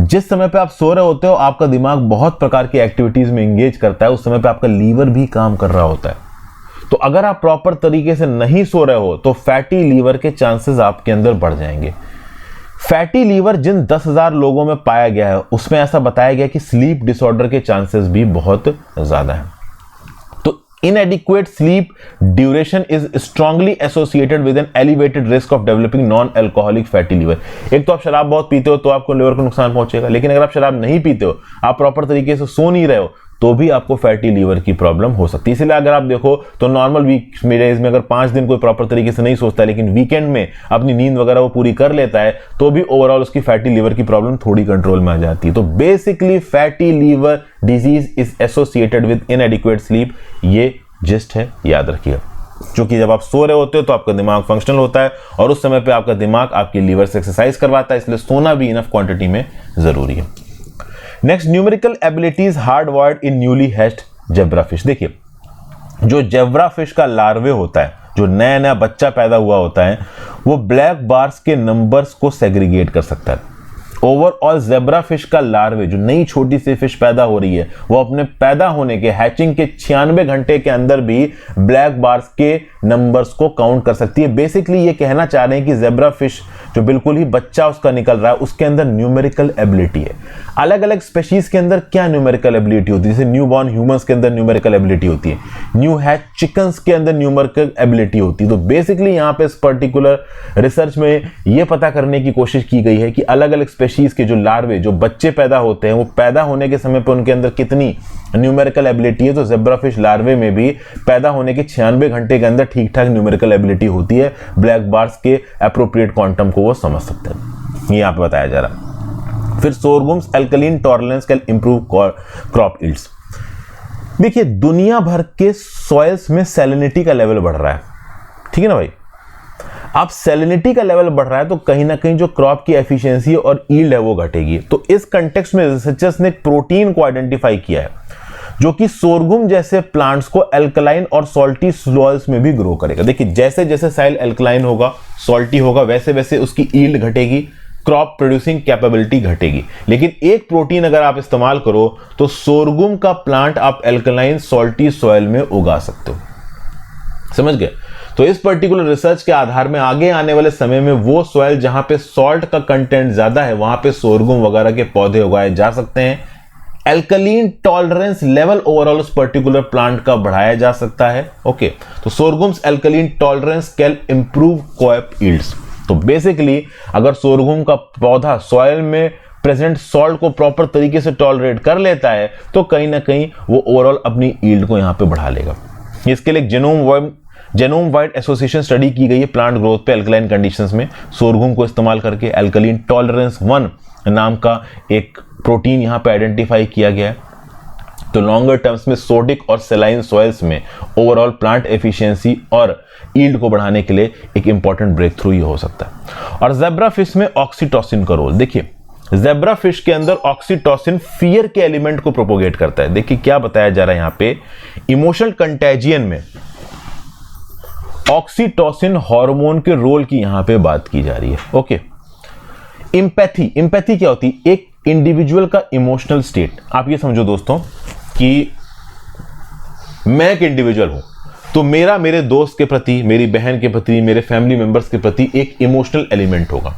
जिस समय पे आप सो रहे होते हो आपका दिमाग बहुत प्रकार की एक्टिविटीज में एंगेज करता है, उस समय पे आपका लीवर भी काम कर रहा होता है। तो अगर आप प्रॉपर तरीके से नहीं सो रहे हो तो फैटी लीवर के चांसेस आपके अंदर बढ़ जाएंगे। फैटी लीवर जिन 10,000 लोगों में पाया गया है उसमें ऐसा बताया गया कि स्लीप डिसऑर्डर के चांसेस भी बहुत ज्यादा हैं। तो inadequate sleep duration is strongly associated with an elevated risk of developing non alcoholic fatty liver. एक तो आप शराब बहुत पीते हो तो आपको लिवर को नुकसान पहुंचेगा, लेकिन अगर आप शराब नहीं पीते हो, आप प्रॉपर तरीके से सो नहीं रहे हो, तो भी आपको फैटी लीवर की प्रॉब्लम हो सकती है। इसलिए अगर आप देखो तो नॉर्मल वीक डेज में अगर 5 दिन कोई प्रॉपर तरीके से नहीं सोचता है लेकिन वीकेंड में अपनी नींद वगैरह वो पूरी कर लेता है, तो भी ओवरऑल उसकी फैटी लीवर की प्रॉब्लम थोड़ी कंट्रोल में आ जाती है। तो basically fatty liver disease is associated with inadequate sleep, ये जिस्ट है, याद रखिएगा। क्योंकि जब आप सो रहे होते हो तो आपका दिमाग फंक्शनल होता है और उस समय पे आपका दिमाग आपके लीवर से एक्सरसाइज करवाता है, इसलिए सोना भी इनफ क्वांटिटी में जरूरी है। नेक्स्ट, न्यूमेरिकल एबिलिटीज हार्डवायर्ड इन न्यूली हैच्ड जेब्रा फिश। देखिए, जो जेब्रा फिश का लार्वे होता है, जो नया नया बच्चा पैदा हुआ होता है, वो ब्लैक बार्स के नंबर्स को सेग्रीगेट कर सकता है। ओवरऑल जेब्रा फिश का लार्वे, जो नई छोटी सी फिश पैदा हो रही है, वो अपने पैदा होने के हैचिंग के 96 घंटे के अंदर भी ब्लैक बार्स के नंबर्स को काउंट कर सकती है। बेसिकली ये कहना चाह रहे हैं कि जेब्रा फिश जो बिल्कुल ही बच्चा उसका निकल रहा है, उसके अंदर न्यूमेरिकल एबिलिटी है। अलग अलग स्पेशीज के अंदर क्या न्यूमेरिकल एबिलिटी होती है, जैसे न्यू बॉर्न ह्यूमंस के अंदर न्यूमेरिकल एबिलिटी होती है, न्यू हैच चिकन्स के अंदर न्यूमेरिकल एबिलिटी होती है। तो बेसिकली यहाँ पे इस पर्टिकुलर रिसर्च में ये पता करने की कोशिश की गई है कि अलग अलग स्पेशीज के जो लार्वे, जो बच्चे पैदा होते हैं, वो पैदा होने के समय पे उनके अंदर कितनी न्यूमेरिकल एबिलिटी है। तो जेब्रा फिश लार्वे में भी पैदा होने के 96 घंटे के अंदर ठीक ठाक न्यूमेरिकल एबिलिटी होती है, ब्लैक बार्स के एप्रोप्रिएट क्वांटम को वो समझ सकते हैं, ये यहाँ पे बताया जा रहा है। फिर sorghums alkaline tolerance can improve crop yields. देखिए, दुनिया भर के सॉइल्स में सैलिनिटी का लेवल बढ़ रहा है, ठीक है ना भाई। अब सैलिनिटी का लेवल बढ़ रहा है तो कहीं ना कहीं जो क्रॉप की एफिशिएंसी और यील्ड है वो घटेगी। तो इस कंटेक्स्ट में रिसर्चर्स ने एक प्रोटीन को आइडेंटिफाई किया है जो कि सोरगुम जैसे प्लांट्स को एल्कलाइन और सॉल्टी सॉइल्स में भी ग्रो करेगा। देखिए, जैसे जैसे सॉइल एल्कलाइन होगा, सॉल्टी होगा, वैसे वैसे उसकी यील्ड घटेगी, क्रॉप प्रोड्यूसिंग कैपेबिलिटी घटेगी। लेकिन एक प्रोटीन अगर आप इस्तेमाल करो तो सोरगुम का प्लांट आप एल्कलाइन सॉल्टी सॉइल में उगा सकते हो, समझ गए। तो इस पर्टिकुलर रिसर्च के आधार में आगे आने वाले समय में वो सॉइल जहां पे सॉल्ट का कंटेंट ज्यादा है वहां पे सोरगुम वगैरह के पौधे उगाए जा सकते हैं। एल्कलीन टॉलरेंस लेवल ओवरऑल उस पर्टिकुलर प्लांट का बढ़ाया जा सकता है। ओके, तो sorghums alkaline tolerance can improve crop yields. तो बेसिकली अगर सोरगुम का पौधा सॉइल में प्रेजेंट सॉल्ट को प्रॉपर तरीके से टॉलरेट कर लेता है तो कहीं ना कहीं वो ओवरऑल अपनी यील्ड को यहां पे बढ़ा लेगा। इसके लिए जेनोम वाइड एसोसिएशन स्टडी की गई है प्लांट ग्रोथ पे अल्कलाइन कंडीशंस में सोरगुम को इस्तेमाल करके। एल्कलीन टॉलरेंस 1 नाम का एक प्रोटीन यहां पे आइडेंटिफाई किया गया है। तो लॉन्गर टर्म्स में सोडिक और सेलाइन सॉइल्स में ओवरऑल प्लांट एफिशिएंसी और यील्ड को बढ़ाने के लिए एक इंपॉर्टेंट ब्रेक थ्रू ये हो सकता है। और जेब्रा फिश में ऑक्सीटोसिन का रोल, देखिए जेब्रा फिश के अंदर ऑक्सीटोसिन फियर के एलिमेंट को प्रोपोगेट करता है। देखिए क्या बताया जा रहा है यहां पे, इमोशनल कंटेजियन में ऑक्सीटोसिन हार्मोन के रोल की यहां पे बात की जा रही है। ओके, इंपैथी क्या होती है, एक इंडिविजुअल का इमोशनल स्टेट। आप ये समझो दोस्तों कि मैं एक इंडिविजुअल हूं तो मेरा मेरे दोस्त के प्रति, मेरी बहन के प्रति, मेरे फैमिली मेंबर्स के प्रति एक इमोशनल एलिमेंट होगा,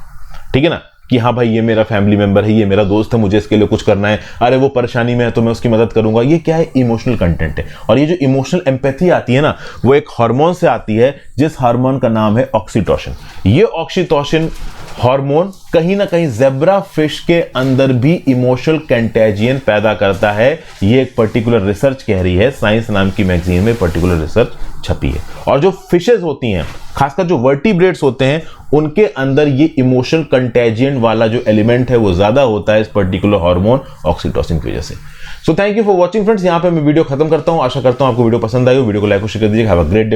ठीक है ना। कि हाँ भाई ये मेरा फैमिली मेंबर है, ये मेरा दोस्त है, मुझे इसके लिए कुछ करना है, अरे वो परेशानी में है तो मैं उसकी मदद करूंगा। ये क्या है? इमोशनल कंटेंट है। और ये जो इमोशनल एम्पैथी आती है ना, वो एक हार्मोन से आती है, जिस हार्मोन का नाम है ऑक्सीटोसिन। ये ऑक्सीटोसिन हार्मोन कहीं ना कहीं ज़ेब्रा फिश के अंदर भी इमोशनल कंटेजियन पैदा करता है। ये एक पर्टिकुलर रिसर्च कह रही है, साइंस नाम की मैगजीन में पर्टिकुलर रिसर्च छपी है। और जो फिशेस होती हैं, खासकर जो वर्टिब्रेट्स होते हैं, उनके अंदर ये इमोशनल कंटेजियन वाला जो एलिमेंट है वो ज्यादा होता है इस पर्टिकुलर हार्मोन ऑक्सीटोसिन की वजह से। So thank you for watching friends. यहाँ पे मैं वीडियो खत्म करता हूँ। आशा करता हूँ आपको वीडियो पसंद आई हो। वीडियो को लाइक और शेयर कर दीजिए। Have a great day.